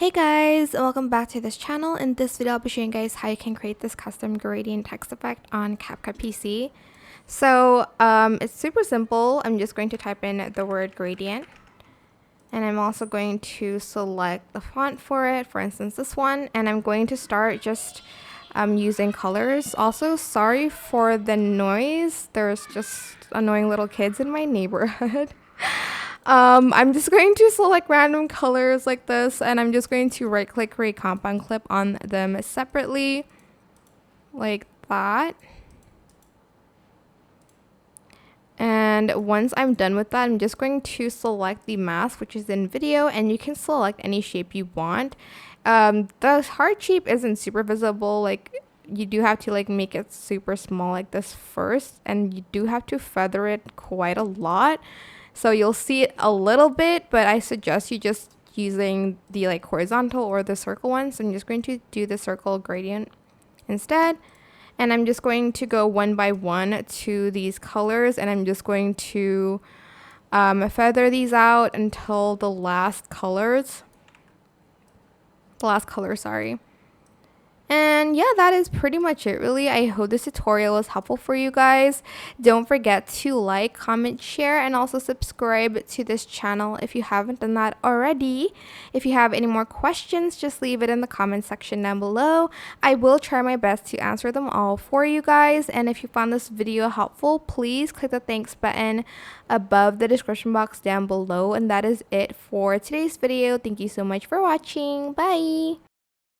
Hey guys, welcome back to this channel. In this video, I'll be showing you guys how you can create this custom gradient text effect on CapCut PC. So it's super simple. I'm just going to type in the word gradient. And I'm also going to select the font for it, for instance this one. And I'm going to start just using colors. Also, sorry for the noise. There's just annoying little kids in my neighborhood. I'm just going to select random colors like this, and I'm just going to right click, create compound clip on them separately like that. And once I'm done with that, I'm just going to select the mask, which is in video, and you can select any shape you want. The heart shape isn't super visible. Like, you do have to like make it super small like this first, and you do have to feather it quite a lot. So you'll see it a little bit, but I suggest you just using the like horizontal or the circle one. So I'm just going to do the circle gradient instead. And I'm just going to go one by one to these colors, and I'm just going to feather these out until the last color, sorry. And yeah, that is pretty much it really. I hope this tutorial was helpful for you guys. Don't forget to like, comment, share, and also subscribe to this channel if you haven't done that already. If you have any more questions, just leave it in the comment section down below. I will try my best to answer them all for you guys. And if you found this video helpful, please click the thanks button above the description box down below. And that is it for today's video. Thank you so much for watching. Bye!